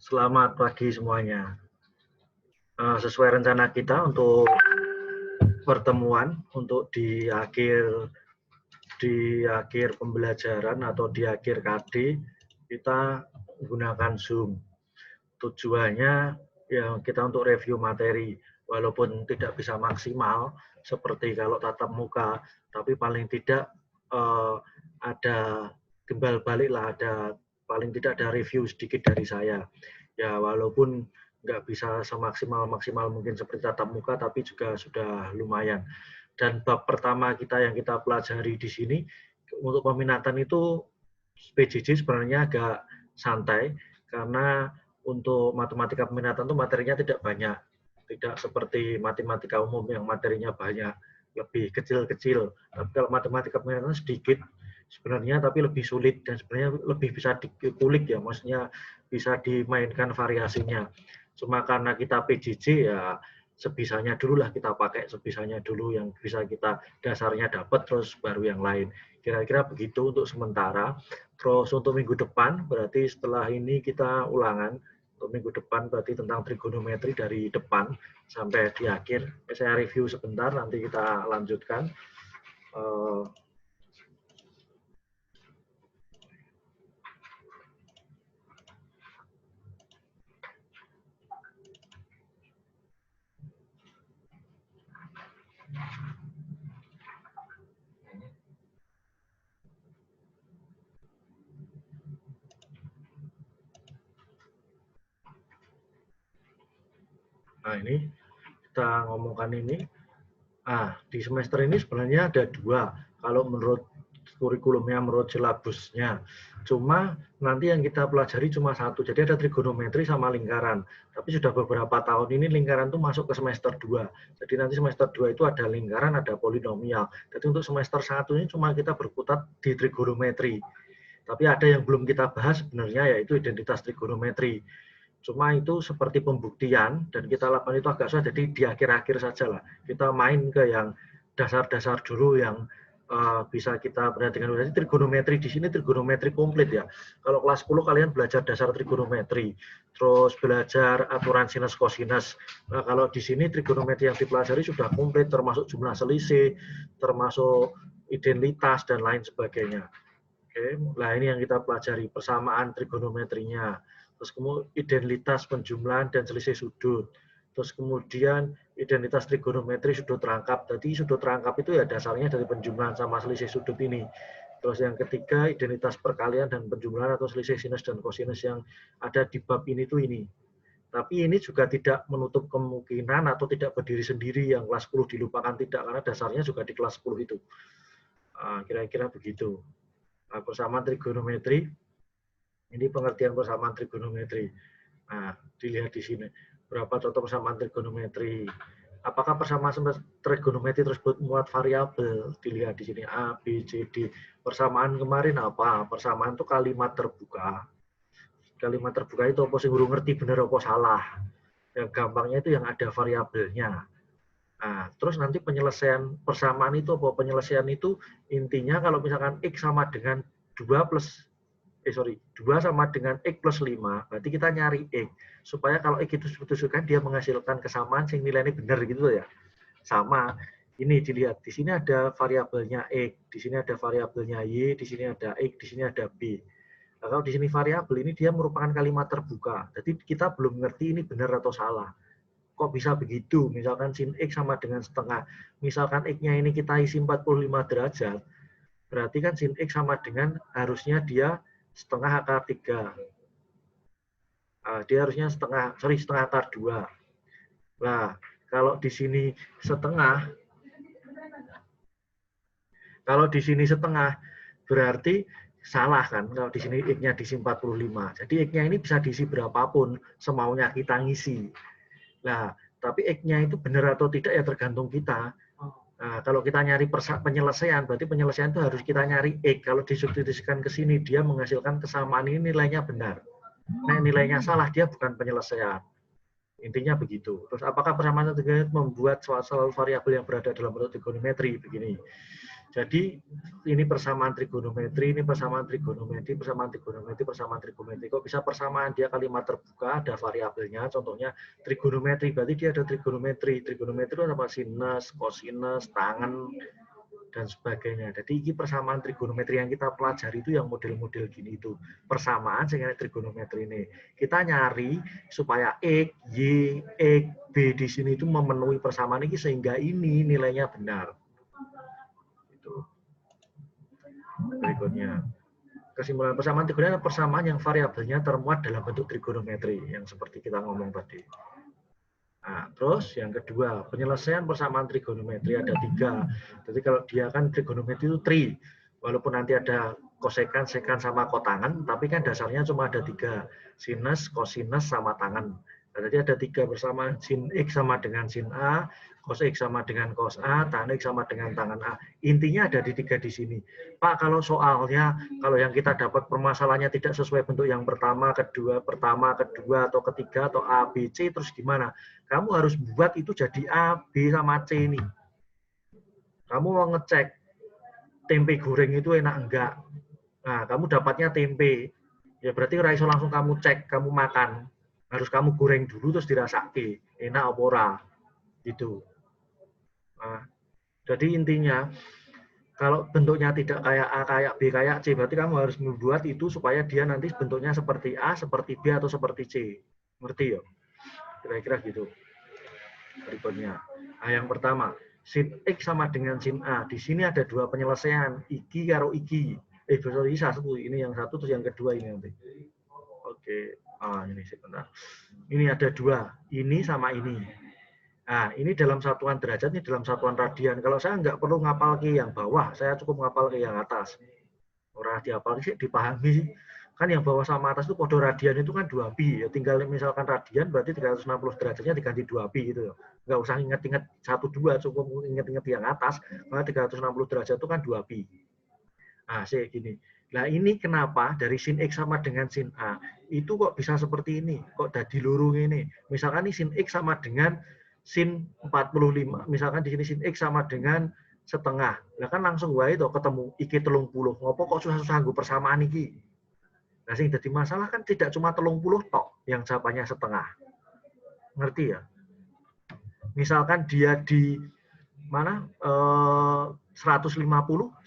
Selamat pagi semuanya. Sesuai rencana kita untuk pertemuan untuk di akhir pembelajaran atau di akhir KD kita menggunakan Zoom. Tujuannya ya kita untuk review materi, walaupun tidak bisa maksimal seperti kalau tatap muka, tapi paling tidak ada timbal balik lah, paling tidak ada review sedikit dari saya. Ya walaupun nggak bisa semaksimal mungkin seperti tatap muka, tapi juga sudah lumayan. Dan bab pertama yang kita pelajari di sini untuk peminatan itu PJJ sebenarnya agak santai karena untuk matematika peminatan itu materinya tidak banyak, tidak seperti matematika umum yang materinya banyak, lebih kecil-kecil. Tapi kalau matematika peminatan sedikit sebenarnya, tapi lebih sulit dan sebenarnya lebih bisa dikulik ya, maksudnya bisa dimainkan variasinya. Cuma karena kita PJJ ya sebisanya dulu lah kita pakai, sebisanya dulu yang bisa kita dasarnya dapat, terus baru yang lain. Kira-kira begitu untuk sementara. Terus untuk minggu depan, berarti setelah ini kita ulangan. Untuk minggu depan berarti tentang trigonometri dari depan sampai di akhir. Saya review sebentar, nanti kita lanjutkan. Nah ini kita ngomongkan ini. Di semester ini sebenarnya ada dua, kalau menurut kurikulumnya, menurut silabusnya. Cuma nanti yang kita pelajari cuma satu, jadi ada trigonometri sama lingkaran. Tapi sudah beberapa tahun ini lingkaran itu masuk ke semester 2. Jadi nanti semester 2 itu ada lingkaran, ada polinomial. Jadi untuk semester 1 ini cuma kita berkutat di trigonometri. Tapi ada yang belum kita bahas sebenarnya, yaitu identitas trigonometri. Cuma itu seperti pembuktian dan kita lakukan itu agak susah, jadi di akhir-akhir saja lah. Kita main ke yang dasar-dasar dulu yang bisa kita perhatikan. Jadi trigonometri di sini trigonometri komplit ya. Kalau kelas 10 kalian belajar dasar trigonometri, terus belajar aturan sinus kosinus. Nah, kalau di sini trigonometri yang dipelajari sudah komplit, termasuk jumlah selisih, termasuk identitas dan lain sebagainya. Oke, nah ini yang kita pelajari, persamaan trigonometrinya. Terus kemudian identitas penjumlahan dan selisih sudut. Terus kemudian identitas trigonometri sudut rangkap. Jadi sudut rangkap itu ya dasarnya dari penjumlahan sama selisih sudut ini. Terus yang ketiga identitas perkalian dan penjumlahan atau selisih sinus dan kosinus yang ada di bab ini tuh ini. Tapi ini juga tidak menutup kemungkinan atau tidak berdiri sendiri yang kelas 10 dilupakan, tidak, karena dasarnya juga di kelas 10 itu. Kira-kira begitu. Persamaan trigonometri. Ini pengertian persamaan trigonometri. Nah, dilihat di sini. Berapa contoh persamaan trigonometri? Apakah persamaan trigonometri tersebut muat variabel? Dilihat di sini A, B, C, D. Persamaan kemarin apa? Persamaan itu kalimat terbuka. Kalimat terbuka itu apa sih, guru ngerti benar apa salah. Yang gampangnya itu yang ada variabelnya. Nah, terus nanti penyelesaian persamaan itu apa? Penyelesaian itu intinya kalau misalkan X sama dengan 2 sama dengan X plus 5, berarti kita nyari X. Supaya kalau X itu disebutkan dia menghasilkan kesamaan yang nilainya benar gitu ya. Sama, ini dilihat, di sini ada variabelnya X, di sini ada variabelnya Y, di sini ada X, di sini ada B. Nah, kalau di sini variabel ini dia merupakan kalimat terbuka. Jadi kita belum ngerti ini benar atau salah. Kok bisa begitu? Misalkan sin X sama dengan setengah. Misalkan X-nya ini kita isi 45 derajat, berarti kan sin X sama dengan harusnya dia setengah akar 3. Dia harusnya setengah akar 2. Nah, kalau di sini setengah, berarti salah kan, kalau di sini X-nya diisi 45. Jadi X-nya ini bisa diisi berapapun, semaunya kita ngisi. Nah, tapi X-nya itu benar atau tidak ya tergantung kita. Nah, kalau kita nyari penyelesaian, berarti penyelesaian itu harus kita nyari X. Kalau disubstitusikan ke sini, dia menghasilkan kesamaan ini nilainya benar. Nah, nilainya salah, dia bukan penyelesaian. Intinya begitu. Terus apakah persamaan trigonometri membuat selalu variabel yang berada dalam bentuk trigonometri? Begini. Jadi ini persamaan trigonometri, ini persamaan trigonometri, persamaan trigonometri, persamaan trigonometri. Kok bisa persamaan? Dia kalimat terbuka, ada variabelnya. Contohnya trigonometri, berarti dia ada trigonometri. Trigonometri itu apa? Sinus, kosinus, tangen, dan sebagainya. Jadi ini persamaan trigonometri yang kita pelajari itu yang model-model gini itu. Persamaan sehingga trigonometri ini. Kita nyari supaya X, Y, X, B di sini itu memenuhi persamaan ini sehingga ini nilainya benar. Berikutnya, kesimpulan persamaan trigonometri adalah persamaan yang variabelnya termuat dalam bentuk trigonometri yang seperti kita ngomong tadi. Nah, terus yang kedua, penyelesaian persamaan trigonometri ada 3. Jadi kalau dia kan trigonometri itu tri, walaupun nanti ada kosekan, sekan, sama kotangan, tapi kan dasarnya cuma ada 3, sinus, kosinus, sama tangen. Nah, jadi ada 3 persamaan, sin X sama dengan sin A, cos X sama dengan cos A, tan X sama dengan tangen A. Intinya ada di 3 di sini. Pak, kalau soalnya, kalau yang kita dapat permasalahannya tidak sesuai bentuk yang pertama, kedua, atau ketiga, atau A, B, C, terus gimana? Kamu harus buat itu jadi A, B, sama C ini. Kamu mau ngecek tempe goreng itu enak enggak? Nah, kamu dapatnya tempe. Ya berarti raiso langsung kamu cek, kamu makan. Harus kamu goreng dulu terus dirasake. Enak apa ora? Gitu. Nah, jadi intinya kalau bentuknya tidak kayak A, kayak B, kayak C, berarti kamu harus membuat itu supaya dia nanti bentuknya seperti A, seperti B, atau seperti C. Ngerti ya? Kira-kira gitu. Berikutnya. Nah, yang pertama, sin X sama dengan sin A. Di sini ada 2 penyelesaian, iki karo iki. Sorry, satu. Ini yang satu, terus yang kedua ini nanti. Oke. Ini sebentar. Ini ada 2. Ini sama ini. Nah, ini dalam satuan derajat, ini dalam satuan radian. Kalau saya nggak perlu ngapal ke yang bawah, saya cukup ngapal ke yang atas. Orang dihafal sih, dipahami. Kan yang bawah sama atas itu kode radian itu kan 2pi. Ya, tinggal misalkan radian berarti 360 derajatnya diganti 2pi gitu. Nggak usah ingat-ingat 1, 2, cukup ingat-ingat yang atas. Maka 360 derajat itu kan 2pi. Nah, gini. Nah, ini kenapa dari sin X sama dengan sin A itu kok bisa seperti ini? Kok dadi lurung ini? Misalkan ini sin X sama dengan sin 45. Misalkan di sini sin X sama dengan setengah. Nah kan langsung wae to ketemu iki 30. Ngopo kok susah-susah nggo persamaan iki? Nah sing dadi masalah kan tidak cuma 30 tok yang jawabannya setengah. Ngerti ya? Misalkan dia di mana 150,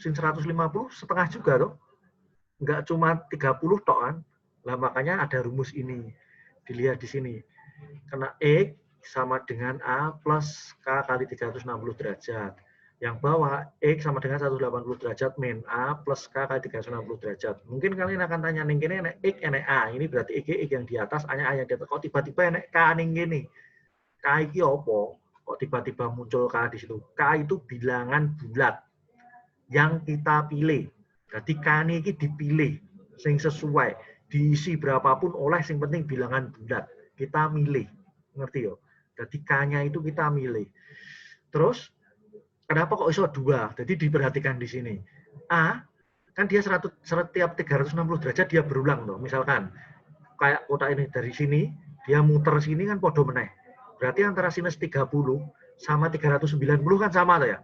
sin 150 setengah juga toh. Enggak cuma 30 tok kan. Lah makanya ada rumus ini. Dilihat di sini. Kena X sama dengan A plus K kali 360 derajat. Yang bawah X sama dengan 180 derajat min A plus K kali 360 derajat. Mungkin kalian akan tanya, ning kene enek X enek A. Ini berarti X yang di atas, A yang di atas. Kok tiba-tiba enek K ning kene? K iki apa? Kok tiba-tiba muncul K di situ? K itu bilangan bulat yang kita pilih. Jadi K ini dipilih sing sesuai, diisi berapapun oleh, sing penting bilangan bulat. Kita milih. Ngerti ya? Jadi K-nya itu kita milih. Terus kenapa kok iso 2? Jadi diperhatikan di sini. A kan dia setiap 360 derajat dia berulang loh. Misalkan kayak kotak ini dari sini dia muter sini kan podo meneh. Berarti antara sinus 30 sama 390 kan sama tuh ya.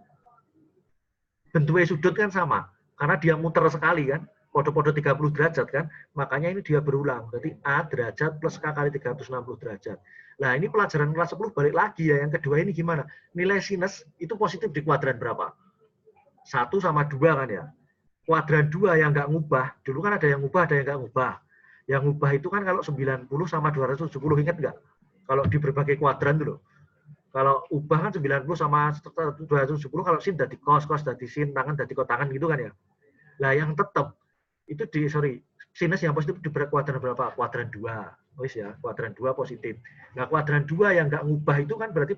Bentuknya sudut kan sama karena dia muter sekali kan. Podo-podo 30 derajat kan. Makanya ini dia berulang. Berarti A derajat plus K kali 360 derajat. Nah, ini pelajaran kelas 10 balik lagi ya. Yang kedua ini gimana? Nilai sinus itu positif di kuadran berapa? 1 sama 2 kan ya. Kuadran 2 yang nggak ngubah. Dulu kan ada yang ngubah, ada yang nggak ngubah. Yang ngubah itu kan kalau 90 sama 270, ingat nggak? Kalau di berbagai kuadran dulu. Kalau ubah kan 90 sama 270, kalau sin dari cos, cos dari sin, tangan dari kotangan gitu kan ya. Nah, yang tetap itu sinus yang positif di kuadran berapa? Kuadran 2. Wis ya, kuadran 2 positif. Nah, kuadran 2 yang nggak ngubah itu kan berarti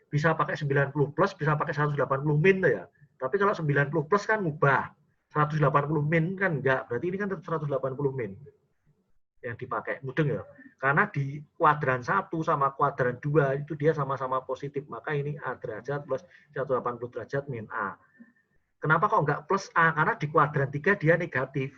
bisa pakai 90 plus, bisa pakai 180 min tuh ya. Tapi kalau 90 plus kan ngubah. 180 min kan enggak. Berarti ini kan 180 min yang dipakai. Mudeng ya. Karena di kuadran 1 sama kuadran 2 itu dia sama-sama positif. Maka ini A derajat plus 180 derajat min A. Kenapa kok enggak plus A? Karena di kuadran 3 dia negatif.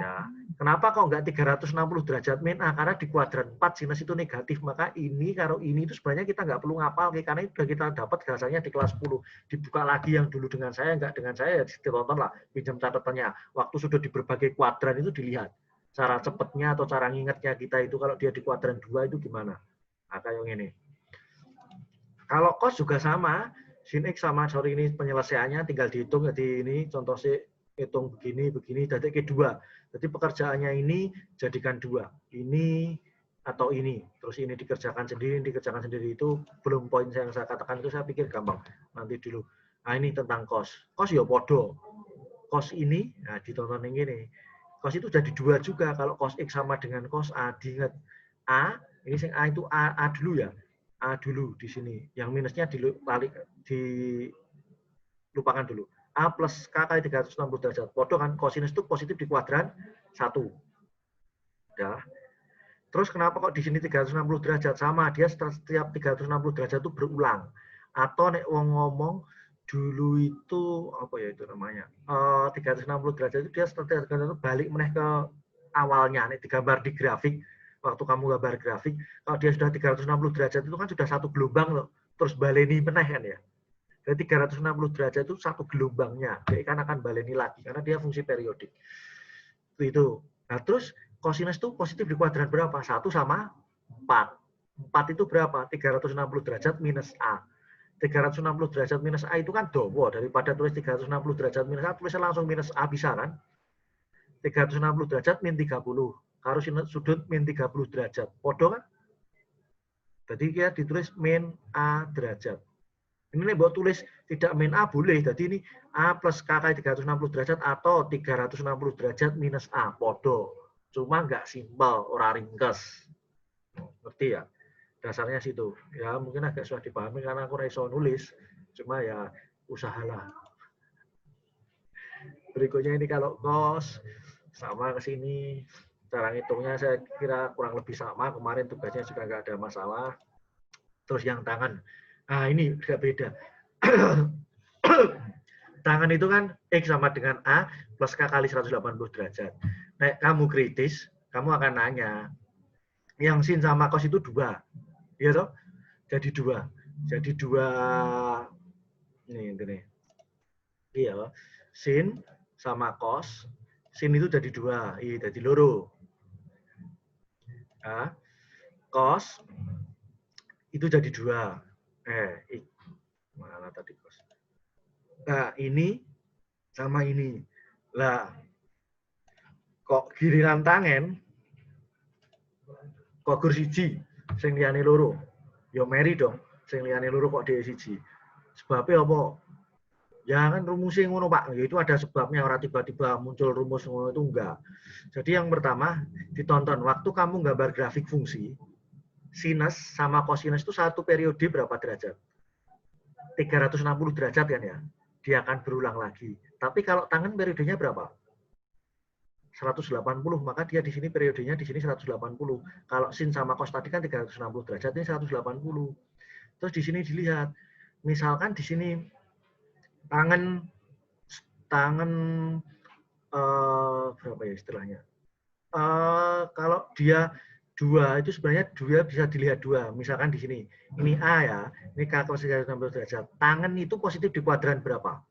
Ya, Kenapa kok nggak 360 derajat min A? Karena di kuadran 4 sinus itu negatif. Maka ini, kalau ini itu sebenarnya kita nggak perlu ngapal, karena itu sudah kita dapat dasarnya di kelas 10. Dibuka lagi yang dulu dengan saya, nggak dengan saya, ya ditonton lah, pinjam catatannya. Waktu sudah di berbagai kuadran itu dilihat. Cara cepatnya atau cara ngingetnya kita itu kalau dia di kuadran 2 itu gimana. Nah, kayak ini. Kalau cos juga sama, sin X sama, sorry ini penyelesaiannya tinggal dihitung, jadi ini contoh sih, hitung begini, jadi ke 2. Jadi pekerjaannya ini jadikan 2. Ini atau ini. Terus ini dikerjakan sendiri itu belum poin yang saya katakan itu, saya pikir gampang. Nanti dulu. Nah ini tentang cos. Cos ya podo. Cos ini, nah ditonton yang ini. Cos itu jadi 2 juga. Kalau cos X sama dengan cos A, diingat. A, ini sing A itu A dulu ya. A dulu di sini. Yang minusnya dilupakan dulu. A plus K kali 360 derajat. Podo kan, kosinus itu positif di kuadran 1. Ya. Terus kenapa kok di sini 360 derajat? Sama, dia setiap 360 derajat itu berulang. Atau nek wong ngomong dulu itu apa ya itu namanya? 360 derajat itu dia setiap derajat itu balik meneh ke awalnya. Nek digambar di grafik, waktu kamu gambar grafik, kalau dia sudah 360 derajat itu kan sudah satu gelombang loh. Terus baleni meneh kan ya. Jadi 360 derajat itu satu gelombangnya. Dia kan akan baleni lagi karena dia fungsi periodik. Itu. Nah, terus kosinus itu positif di kuadran berapa? 1 sama 4. 4 itu berapa? 360 derajat minus A. 360 derajat minus A itu kan dowo. Daripada tulis 360 derajat minus A, tulisnya langsung minus A bisa kan? 360 derajat min 30. Harus sudut min 30 derajat. Podo kan? Jadi dia ditulis min A derajat. Ini nih buat tulis tidak min A boleh. Jadi ini A plus K kali 360 derajat atau 360 derajat minus A. Podo. Cuma nggak simpel, ora ringkes. Ngerti ya? Dasarnya situ. Ya mungkin agak susah dipahami karena aku iso nulis. Cuma ya usahalah. Berikutnya ini kalau cos sama ke sini. Cara ngitungnya saya kira kurang lebih sama. Kemarin tugasnya juga nggak ada masalah. Terus yang tangan. Nah ini agak beda. Tangan itu kan X sama dengan A plus K kali 180 derajat. Nah, kamu kritis, kamu akan nanya, yang sin sama cos itu 2. Iya toh? Jadi 2. Jadi 2, ini. Iya, sin sama cos, sin itu jadi 2. Iya, jadi loro. Nah, cos itu jadi 2. Mana tadi cos? Nah, ini sama ini. Lah, kok giliran tangan kok gur siji sing liyane loro. Ya meri dong, sing liyane loro kok dhewe siji. Sebabnya apa? Ya kan rumusnya ngono Pak. Itu ada sebabnya, orang tiba-tiba muncul rumus ngono itu enggak. Jadi yang pertama, ditonton waktu kamu gambar grafik fungsi, sinus sama kosinus itu satu periode berapa derajat? 360 derajat kan ya, dia akan berulang lagi. Tapi kalau tangan periodenya berapa? 180, maka dia di sini periodenya di sini 180. Kalau sin sama cos tadi kan 360 derajat, ini 180. Terus di sini dilihat, misalkan di sini tangan berapa ya istilahnya? Kalau dia 2 itu sebenarnya 2 bisa dilihat 2. Misalkan di sini, ini A ya, ini K cos 360 derajat. Tangan itu positif di kuadran berapa?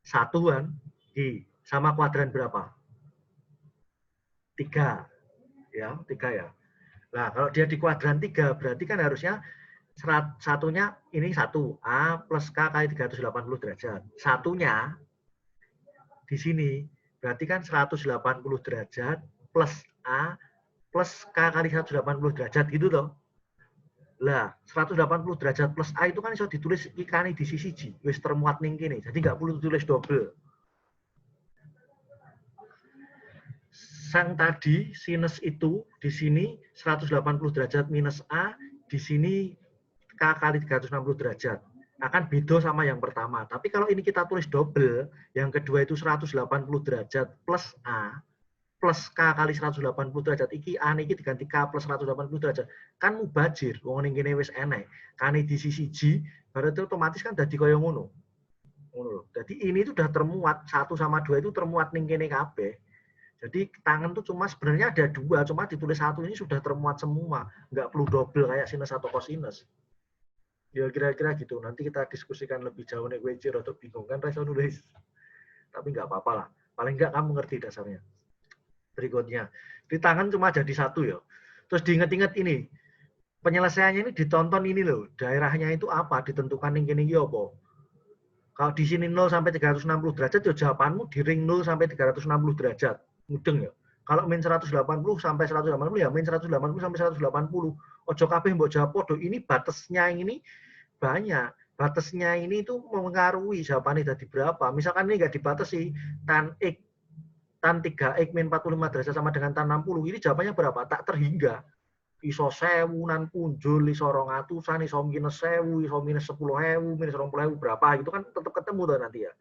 1 kan? I. Sama kuadran berapa? 3. Ya, 3 ya. Nah, kalau dia di kuadran 3, berarti kan harusnya satunya ini 1. A plus K kali 380 derajat. Satunya di sini, berarti kan 180 derajat plus A plus K kali 180 derajat gitu toh. Lah, 180 derajat plus A itu kan bisa ditulis ikani di sisi G. Wis termuat ning kene. Jadi nggak perlu ditulis double. Sang tadi sinus itu di sini 180 derajat minus A, di sini K kali 360 derajat. Akan beda sama yang pertama. Tapi kalau ini kita tulis double, yang kedua itu 180 derajat plus A, plus K kali 180 derajat. Iki A niki diganti K plus 180 derajat. Kan mubajir. Wong ning kene wis enek. Kane di sisi G, berarti otomatis kan dadi kaya ngono. Ngono. Jadi ini itu sudah termuat, 1 sama 2 itu termuat ning kene kabeh. Jadi tangan tuh cuma sebenarnya ada dua, cuma ditulis satu ini sudah termuat semua. Nggak perlu double kayak sinus atau kosinus. Ya kira-kira gitu. Nanti kita diskusikan lebih jauh nih gue atau bingung kan Reso nulis. Tapi nggak apa-apa lah. Paling nggak kamu ngerti dasarnya. Berikutnya. Di tangan cuma jadi satu ya. Terus diingat-ingat ini. Penyelesaiannya ini ditonton ini loh. Daerahnya itu apa? Ditentukan ini apa? Kalau di sini 0 sampai 360 derajat, ya jawabanmu di ring 0 sampai 360 derajat. Mudeng ya. Kalau min 180 sampai 180 ya min 180 sampai 180. Ojo kabeh mbok jawab podo. Ini batasnya ini banyak. Batasnya ini itu mengaruhi jawabannya tadi berapa. Misalkan ini nggak dibatasi, tan X, tan 3X min 45 derajat sama dengan tan 60. Ini jawabannya berapa? Tak terhingga. Iso 1000 nan punjul, iso 200-an, iso minus 1000, iso minus 10.000, minus 20.000 berapa, itu kan tetap ketemu tuh nanti ya.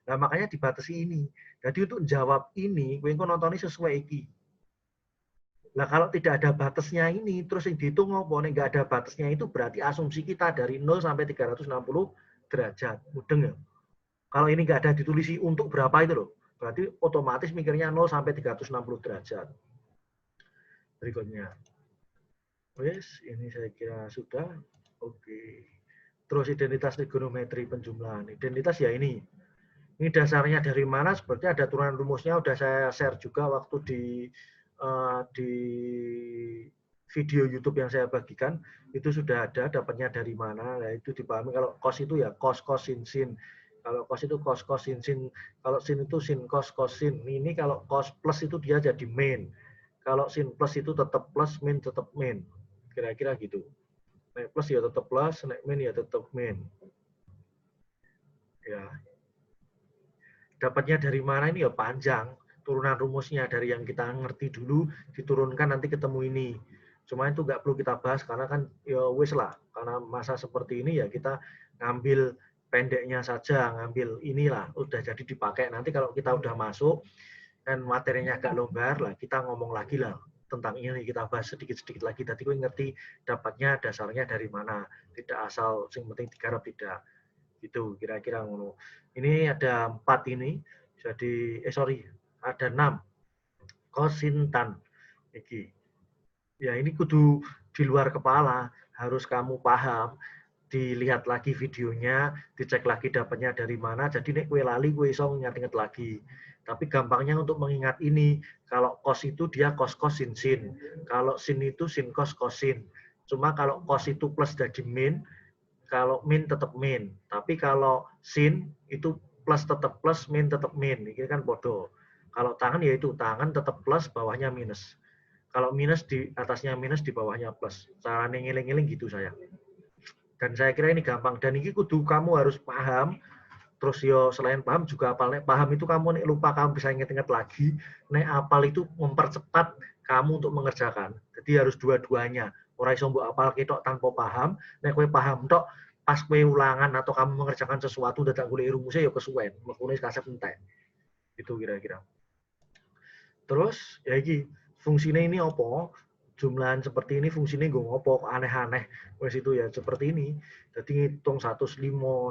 Nah, makanya dibatasi ini. Jadi untuk jawab ini, gue nonton ini sesuai iki. Nah, kalau tidak ada batasnya ini, terus yang dihitung apa? Nggak ada batasnya itu berarti asumsi kita dari 0 sampai 360 derajat. Mudeng ya? Kalau ini nggak ada ditulisi untuk berapa itu loh. Berarti otomatis mikirnya 0 sampai 360 derajat. Berikutnya. Wes, ini saya kira sudah. Oke. Terus identitas trigonometri penjumlahan. Identitas ya ini. Ini dasarnya dari mana? Sepertinya ada turunan rumusnya. Udah saya share juga waktu di video YouTube yang saya bagikan. Itu sudah ada. Dapatnya dari mana? Nah, itu dipahami. Kalau cos itu ya cos sin sin. Kalau cos itu cos sin sin. Kalau sin itu sin cos sin. Ini kalau cos plus itu dia jadi min. Kalau sin plus itu tetap plus, min tetap min. Kira-kira gitu. Naik plus ya tetap plus, naik min ya tetap min. Ya. Dapatnya dari mana ini ya panjang. Turunan rumusnya dari yang kita ngerti dulu, diturunkan nanti ketemu ini. Cuma itu nggak perlu kita bahas karena kan ya wis lah. Karena masa seperti ini ya kita ngambil pendeknya saja, ngambil inilah udah jadi dipakai. Nanti kalau kita udah masuk kan materinya agak longgar lah, kita ngomong lagi lah tentang ini, kita bahas sedikit-sedikit lagi. Tadi gue ngerti dapatnya dasarnya dari mana, tidak asal sing penting digarap tidak. Gitu kira-kira ngono. Ini ada 4 ini. Jadi ada 6. Kosintan iki. Ya ini kudu di luar kepala, harus kamu paham. Dilihat lagi videonya, dicek lagi dapatnya dari mana. Jadi nek kue lali kue iso ingat-ingat lagi. Tapi gampangnya untuk mengingat ini, kalau cos itu dia cos sin sin. Kalau sin itu sin cos sin. Cuma kalau cos itu plus jadi min, kalau min tetap min. Tapi kalau sin itu plus tetap plus, min tetap min. Ini kan bodoh. Kalau tangan ya itu tangan tetap plus, bawahnya minus. Kalau minus di atasnya minus, di bawahnya plus. Cara ngiling-ngiling gitu saya. Dan saya kira ini gampang. Dan ini kudu kamu harus paham. Terus yo selain paham juga apal. Nek paham itu kamu nek lupa kamu bisa ingat-ingat lagi. Nek apal itu mempercepat kamu untuk mengerjakan. Jadi harus dua-duanya. Ora iso mbok apal ketok tanpa paham. Nek kowe paham tok pas kowe ulangan atau kamu mengerjakan sesuatu dadak golek rumusnya yo kesuwen. Mekune kasep entek. Itu kira-kira. Terus ya iki fungsinya ini apa? Jumlahan seperti ini fungsinya gue ngopo aneh-aneh wes itu ya seperti ini. Jadi ngitung 105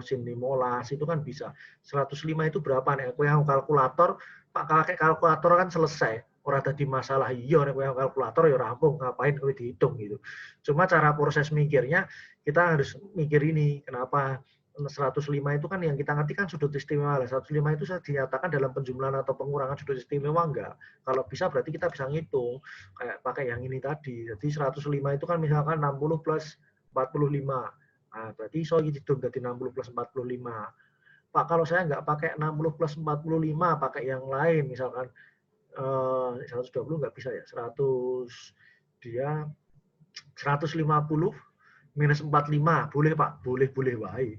sin 15 itu kan bisa. 105 itu berapa nih? Kowe yang kalkulator, Pak kakek kalkulator kan selesai. Ora tadi masalah iya nek kowe kalkulator ya rampung ngapain kowe dihitung gitu. Cuma cara proses mikirnya kita harus mikir ini. Kenapa 105 itu kan yang kita ngerti kan sudut istimewa. 105 itu saya dinyatakan dalam penjumlahan atau pengurangan sudut istimewa enggak. Kalau bisa berarti kita bisa ngitung kayak pakai yang ini tadi. Jadi 105 itu kan misalkan 60 plus 45. Nah, berarti iso dihitung jadi 60 plus 45. Pak, kalau saya nggak pakai 60 plus 45, pakai yang lain misalkan 120 nggak bisa ya. 100 dia 150 minus 45. Boleh, Pak. Boleh wae.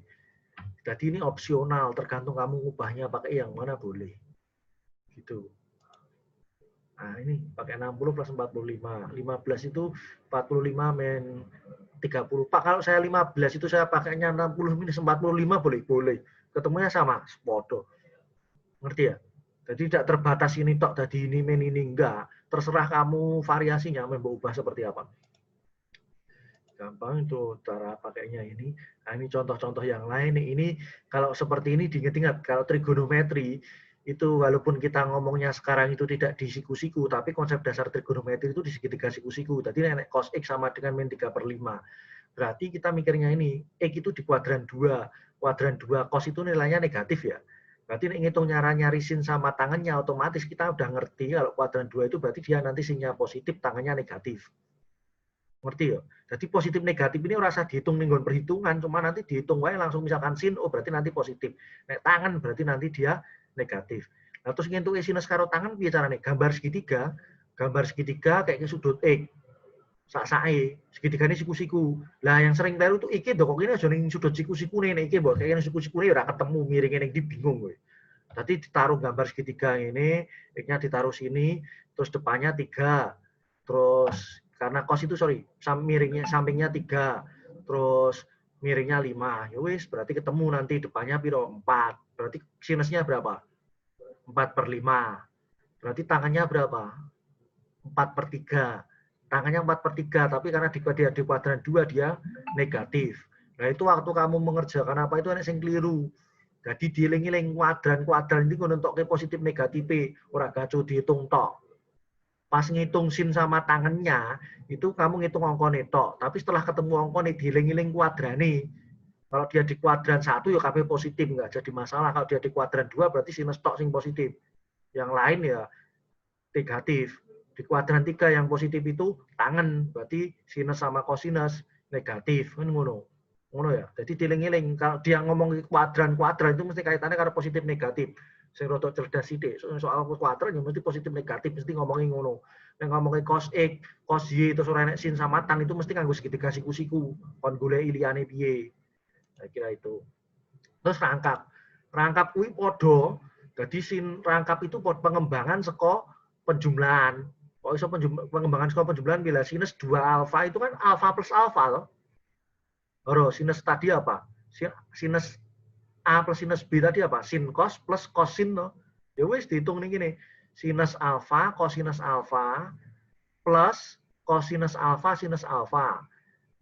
Jadi ini opsional, tergantung kamu ubahnya pakai yang mana boleh. Gitu. Nah, ini pakai 60 plus 45. 15 itu 45 min 30. Pak, kalau saya 15 itu saya pakainya 60 minus 45 boleh? Boleh. Ketemunya sama, sepodo. Ngerti ya? Jadi tidak terbatas ini tok, tadi ini min ini enggak. Terserah kamu variasinya mau ubah seperti apa. Gampang itu cara pakainya ini. Nah, ini contoh-contoh yang lain. Ini kalau seperti ini diingat-ingat. Kalau trigonometri itu walaupun kita ngomongnya sekarang itu tidak di siku-siku, tapi konsep dasar trigonometri itu di segitiga siku-siku. Jadi nek cos X sama dengan min 3/5. Berarti kita mikirnya ini, X itu di kuadran 2. Kuadran 2 cos itu nilainya negatif ya. Berarti nek ngitung nyari sin sama tangannya, otomatis kita udah ngerti kalau kuadran 2 itu berarti dia nanti sinnya positif, tangannya negatif. Ngerti ya? Jadi positif negatif ini rasa dihitung nih perhitungan, cuma nanti dihitung wae langsung misalkan sin, oh berarti nanti positif. Nek tangan berarti nanti dia negatif. Nah, terus ngentuke sinus karo tangan piye carane? Gambar segitiga kayak sudut X. Sak-sake, segitigane siku-siku. Lah yang sering keliru tuh iki ndok kene aja ning sudut siku-sikune, nek iki mbok kayak siku-sikune ora ketemu, miringe ning ndi bingung kowe. Tadi ditaruh gambar segitiga ini, X-nya ditaruh sini, terus depannya 3. Terus karena cos itu sorry, miringnya sampingnya 3. Terus miringnya 5. Ya wis, berarti ketemu nanti depannya piro? 4. Berarti sinusnya berapa? 4/5. Berarti tangannya berapa? 4/3. Tangannya 4/3, tapi karena dia di kuadran 2 dia negatif. Nah itu waktu kamu mengerjakan apa itu ada yang keliru. Jadi dieling-eling kuadran-kuadran ini ngentokke positif negatif, ora gacu dihitung tok. Pas ngitung sin sama tangannya, itu kamu ngitung angkane tok, tapi setelah ketemu angkane dieling-eling kuadrane. Kalau dia di kuadran 1 ya KB positif, enggak jadi masalah. Kalau dia di kuadran 2 berarti sinus tok sing positif. Yang lain ya negatif. Di kuadran 3 yang positif itu tangan, berarti sinus sama kosinus negatif, kan ngono. Ngono ya. Jadi dieling-eling kalau dia ngomong kuadran-kuadran itu mesti kaitannya karo positif negatif. Sing rada cerdas sithik. Soal kuadran ya mesti positif negatif, mesti ngomongin ngono. Nek ngomongin cos X, cos Y terus ora nek sin sama tan itu mesti nganggo segitiga siku-siku. Kon goleki liyane piye. Saya kira itu. Terus rangkap. Rangkap kuwi padha. Jadi sin rangkap itu pengembangan saka penjumlahan. Kok iso pengembangan saka penjumlahan bila sinus 2 alfa itu kan alfa plus alfa loh. Oro, sinus tadi apa? Sinus A plus sinus B tadi apa? Sin cos plus cosin loh. Ya wis dihitung nih gini. Sinus alfa, cosinus alfa plus cosinus alfa, sinus alfa.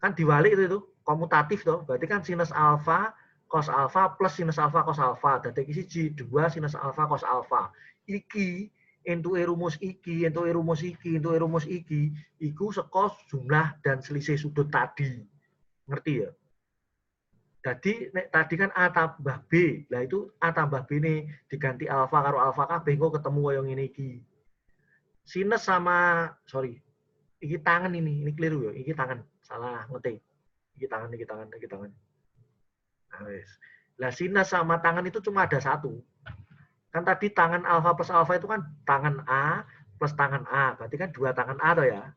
Kan diwalik itu komutatif tuh. Berarti kan sinus alfa cos alfa plus sinus alfa cos alfa. Dadi iki siji 2 sinus alfa cos alfa. Iki entuke rumus iki, entuke rumus iki, entuke rumus iki, iku saka jumlah dan selisih sudut tadi. Ngerti ya? Jadi tadi kan A tambah B. Lah itu A tambah B ini diganti alfa karo alfa kabeh kok ketemu kaya ngene iki. Sinus sama sorry. Iki tangan ini keliru ya. Iki tangan. Salah ngetik. Iki tangan, iki tangan, iki tangan. Nah, wes. Lah sinus sama tangan itu cuma ada satu. Kan tadi tangan alfa plus alfa itu kan tangan A plus tangan A. Berarti kan dua tangan A toh ya.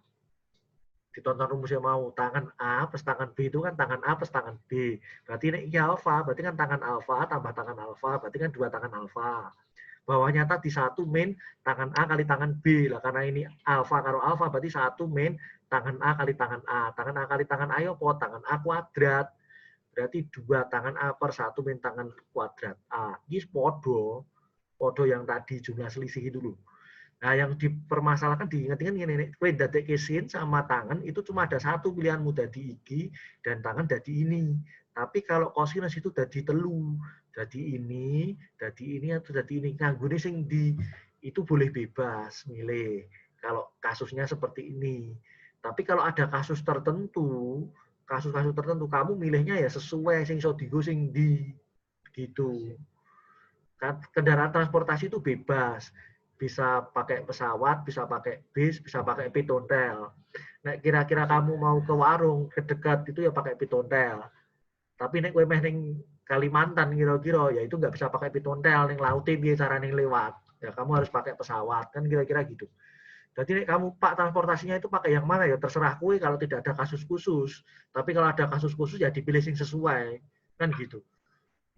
Ditonton rumusnya mau. Tangan A plus tangan B itu kan tangan A plus tangan B. Berarti ini alfa. Berarti kan tangan alfa tambah tangan alfa. Berarti kan dua tangan alfa. Bawahnya tadi satu min tangan A kali tangan B. Lah karena ini alfa karo alfa berarti satu min tangan A kali tangan A. Tangan A kali tangan A ya apa? Tangan A kuadrat. Berarti dua tangan A per satu min tangan kuadrat A. Ini podo. Podo yang tadi jumlah selisih itu dulu. Nah, yang dipermasalahkan diingat-ingat ini, kowe ndadekke sin sama tangan itu cuma ada satu pilihanmu dadi iki dan tangan dadi ini. Tapi kalau kosinus itu dadi telu. Dadi ini atau dadi ini. Nganggone sing di itu boleh bebas milih. Kalau kasusnya seperti ini. Tapi kalau ada kasus tertentu kamu milihnya ya sesuai sing iso dienggo sing di gitu. Kendaraan transportasi itu bebas. Bisa pakai pesawat, bisa pakai bis, bisa pakai pitontel. Nek kira-kira kamu mau ke warung kedekat itu ya pakai pitontel. Tapi nek kowe meh ning Kalimantan kira-kira ya itu nggak bisa pakai pitontel ning laute piye carane lewat. Ya kamu harus pakai pesawat kan kira-kira gitu. Jadi nek kamu Pak transportasinya itu pakai yang mana ya terserah kowe kalau tidak ada kasus khusus. Tapi kalau ada kasus khusus ya dipilih sing sesuai. Kan gitu.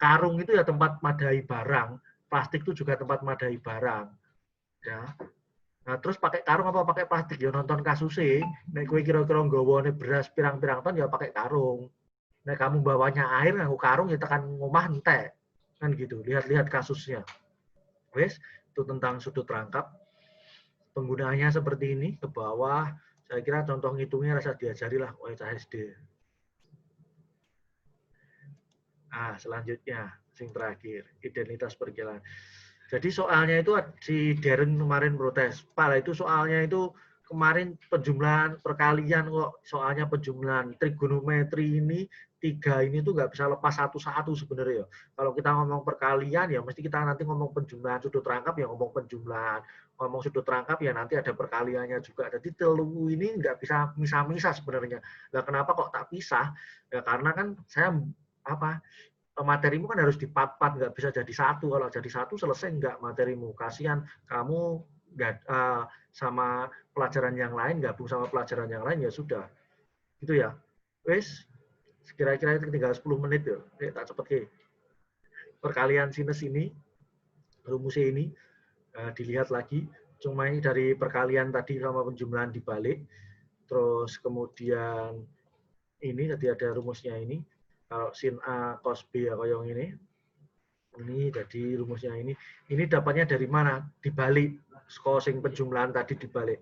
Karung itu ya tempat madai barang, plastik itu juga tempat madai barang. Ya. Nah, terus pakai karung apa pakai plastik? Ya nonton kasusnya. Nek kowe kira-kira nggawane beras pirang-pirang ton ya pakai karung. Nek kamu bawanya air nganggo karung ya tekan ngomah entek. Kan gitu. Lihat-lihat kasusnya. Wes, itu tentang sudut rangkap. Penggunaannya seperti ini ke bawah. Saya kira contoh ngitungnya rasa diajari lah oleh SD. Selanjutnya, sing terakhir, identitas perjalanan. Jadi soalnya itu si Darren kemarin protes. Pak, itu soalnya itu kemarin penjumlahan perkalian kok. Soalnya penjumlahan trigonometri ini, tiga ini tuh nggak bisa lepas satu-satu sebenarnya. Kalau kita ngomong perkalian, ya mesti kita nanti ngomong penjumlahan sudut rangkap, ya ngomong penjumlahan. Ngomong sudut rangkap, ya nanti ada perkaliannya juga. Jadi telu ini nggak bisa misah-misah sebenarnya. Nah, kenapa kok tak pisah? Ya karena kan saya materimu kan harus dipat-pat, nggak bisa jadi satu. Kalau jadi satu selesai nggak materimu. Kasihan kamu nggak sama pelajaran yang lain, gabung sama pelajaran yang lain, ya sudah. Gitu ya. Wes, kira-kira itu tinggal 10 menit ya. Tak cepet ke. Perkalian sinus ini, rumusnya ini, dilihat lagi. Cuma ini dari perkalian tadi sama penjumlahan dibalik. Terus kemudian ini tadi ada rumusnya ini. Kalau sin A cos B ya kayak ini. Ini jadi rumusnya ini. Ini dapatnya dari mana? Dibalik. Cosing penjumlahan tadi dibalik.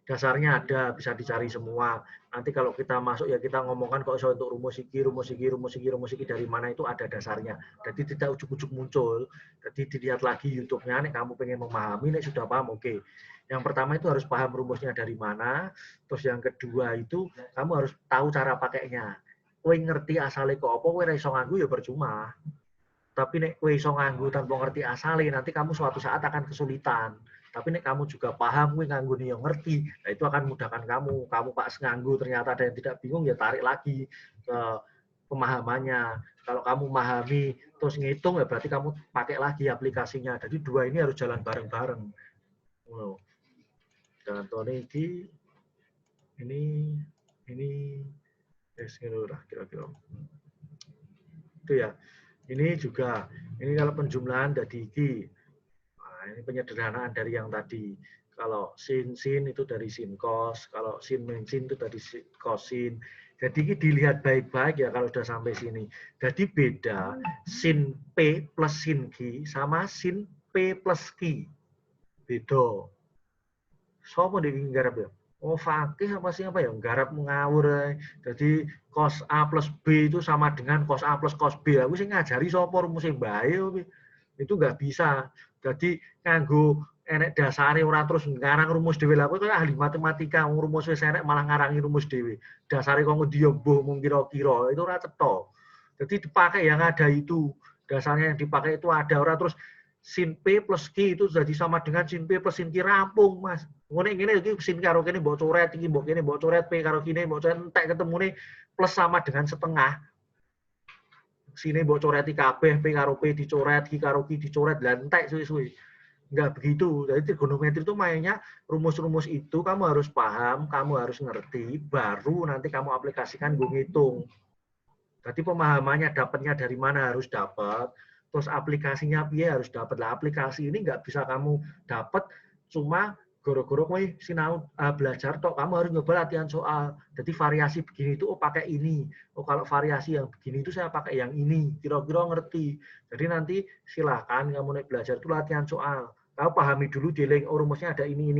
Dasarnya ada, bisa dicari semua. Nanti kalau kita masuk ya kita ngomongkan kok untuk rumus iki, rumus iki, rumus iki, rumus iki dari mana itu ada dasarnya. Jadi tidak ujuk-ujuk muncul. Jadi dilihat lagi YouTube-nya, nih kamu pengen memahami, nih sudah paham, oke. Yang pertama itu harus paham rumusnya dari mana. Terus yang kedua itu kamu harus tahu cara pakainya. Kowe ngerti asalnya kok apa, kowe ra iso nganggo ya percuma. Tapi nek kowe iso nganggo tanpa ngerti asale, nanti kamu suatu saat akan kesulitan. Tapi nek kamu juga paham, kowe nganggo yang ngerti, nah itu akan memudahkan kamu. Kamu pas nganggo ternyata ada yang tidak bingung, ya tarik lagi ke pemahamannya. Kalau kamu memahami terus ngitung, ya berarti kamu pakai lagi aplikasinya. Jadi dua ini harus jalan bareng-bareng. Contoh ini kira-kira itu ya. Ini juga, ini kalau penjumlahan dari iki. Nah, ini penyederhanaan dari yang tadi. Kalau sin itu dari sin cos, kalau sin min sin itu dari cosin. Jadi ini dilihat baik-baik ya kalau sudah sampai sini. Jadi beda sin P plus sin Q sama sin P plus Q. Beda. Sopo di nggarap ya? Oh, fakih apa sih apa ya? Nggarap ngawur. Jadi cos A plus B itu sama dengan cos A plus cos B. Aku sih ngajari sopo rumusnya bae. Itu nggak bisa. Jadi nganggo enek dasare ora terus ngarang rumus dhewe. Lah kowe ahli matematika, rumus wis enek malah ngarangi rumus dhewe. Dasare kok ngendi yo mbuh mung kira-kira. Itu ora cetha. Jadi dipakai yang ada itu. Dasarnya yang dipakai itu ada, ora terus sin P plus Q itu jadi sama dengan sin P plus sin Q, rampung, Mas. Ngene iki sin karo kene mbok coret, iki mbok kene mbok coret, P karo kene mbok coret, entek ketemune plus sama dengan setengah. Sini mbok coreti kabeh, P karo P dicoret, Q karo Q dicoret, lah entek suwi-suwi. Enggak begitu. Jadi trigonometri itu mainnya rumus-rumus itu kamu harus paham, kamu harus ngerti, baru nanti kamu aplikasikan gue ngitung. Jadi pemahamannya dapatnya dari mana harus dapat, terus aplikasinya piye harus dapat. Lah aplikasi ini nggak bisa kamu dapat cuma goro-goro kowe sinau belajar tok, kamu harus nyoba latihan soal. Jadi variasi begini itu pakai ini. Oh kalau variasi yang begini itu saya pakai yang ini. Kira-kira ngerti. Jadi nanti silakan kamu naik belajar itu latihan soal. Kamu pahami dulu dealing, oh rumusnya ada ini,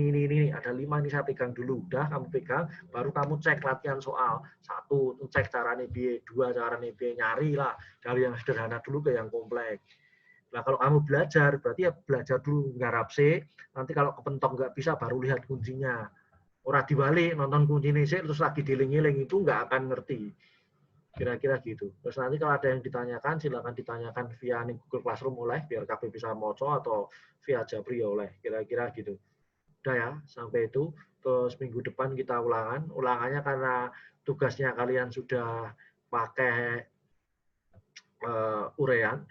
ada 5, ini saya pegang dulu. Udah kamu pegang, baru kamu cek latihan soal. 1, cek caranya B, 2, caranya B, nyari lah. Dari yang sederhana dulu ke yang kompleks. Nah kalau kamu belajar, berarti ya belajar dulu nggarap C, nanti kalau kepentok nggak bisa, baru lihat kuncinya. Orang dibalik, nonton kuncinya C, terus lagi diling-iling, itu nggak akan ngerti. Kira-kira gitu. Terus nanti kalau ada yang ditanyakan, silakan ditanyakan via Google Classroom oleh, biar KB bisa moco, atau via Jabri oleh. Kira-kira gitu. Udah ya, sampai itu. Terus minggu depan kita ulangan. Ulangannya karena tugasnya kalian sudah pakai urean,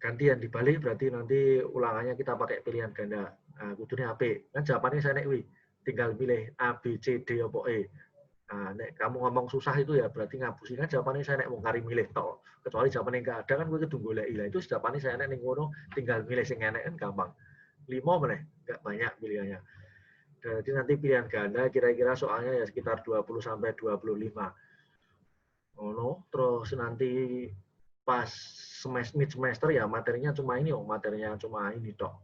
gantian dibalik, berarti nanti ulangannya kita pakai pilihan ganda. Nah, kudunya AP. Kan jawabannya saya nek tinggal pilih A, B, C, D, atau E. Nah, nek kamu ngomong susah itu ya berarti ngapusi, kan jawabannya saya nek mau kari milih toh. Kecuali jawabannya nggak ada kan gue kudu golek ilah. Itu jawabannya saya nek ning ngono tinggal milih sing enek kan gampang. 5 meneh, nggak banyak pilihannya. Jadi nanti pilihan ganda kira-kira soalnya ya sekitar 20 sampai 25. Oh, terus nanti pas mid semester ya materinya cuma ini, materinya cuma ini toh.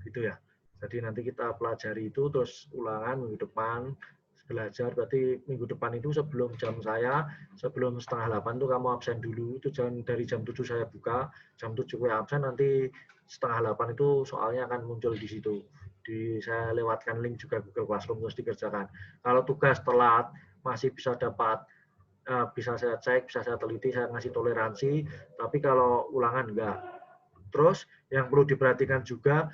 Gitu ya. Jadi nanti kita pelajari itu, terus ulangan minggu depan belajar, berarti minggu depan itu sebelum jam saya, sebelum 7:30 tuh kamu absen dulu. Itu dari jam 7 saya buka, jam 7 gue absen, nanti 7:30 itu soalnya akan muncul di situ. Saya lewatkan link juga Google Classroom terus dikerjakan. Kalau tugas telat masih bisa dapat, bisa saya cek, bisa saya teliti, saya ngasih toleransi, tapi kalau ulangan enggak. Terus yang perlu diperhatikan juga,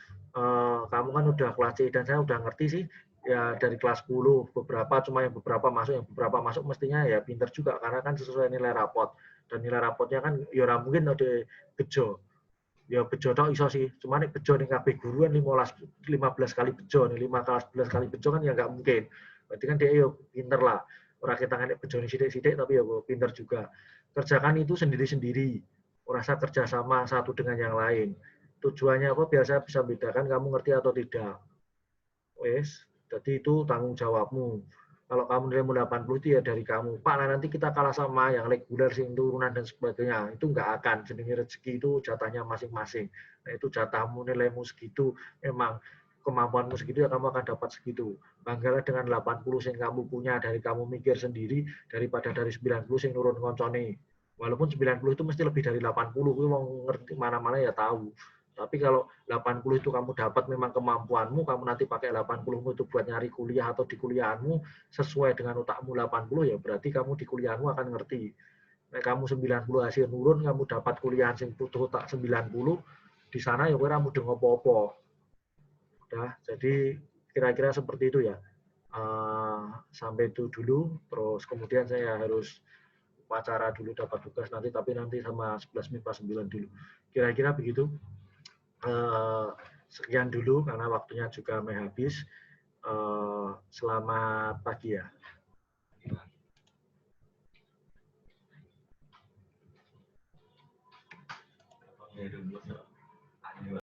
kamu kan udah kelas C dan saya udah ngerti sih, ya dari kelas 10 beberapa, cuma yang beberapa masuk, yang beberapa masuk mestinya ya pinter juga karena kan sesuai nilai rapot, dan nilai rapotnya kan ya mungkin ada bejo, ya bejo tok iso sih, cuma nek bejo ning kabeh guru kan 15 kali bejo, nih 15 kali bejo kan ya nggak mungkin. Berarti kan dia yo pinter lah. Ora kita nek bejo sithik-sithik tapi ya pinter juga. Kerjakan itu sendiri-sendiri. Ora usah kerja sama satu dengan yang lain. Tujuannya apa? Biar saya bisa bedakan kamu ngerti atau tidak. Wes, jadi itu tanggung jawabmu. Kalau kamu nilai 80 itu ya dari kamu. Pak, nah nanti kita kalah sama yang reguler, sing turunan dan sebagainya. Itu enggak akan. Jenenge rezeki itu jatahnya masing-masing. Nah, itu jatahmu, nilaimu segitu. Memang kemampuanmu segitu ya kamu akan dapat segitu. Banggalah dengan 80 yang kamu punya dari kamu mikir sendiri daripada dari 90 yang nurun koncone. Walaupun 90 itu mesti lebih dari 80, gue mau ngerti mana-mana ya tahu. Tapi kalau 80 itu kamu dapat memang kemampuanmu, kamu nanti pakai 80-mu itu buat nyari kuliah atau di kuliahmu sesuai dengan otakmu 80 ya berarti kamu di kuliahmu akan ngerti. Nah, kamu 90 hasil nurun, kamu dapat kuliah yang butuh otak 90, di sana ya kowe ora mudeng apa-apa. Udah, jadi kira-kira seperti itu ya. Sampai itu dulu, terus kemudian saya harus upacara dulu dapat tugas nanti, tapi nanti sama 11 MIPA 9 dulu. Kira-kira begitu. Sekian dulu karena waktunya juga mau habis. Selamat pagi ya.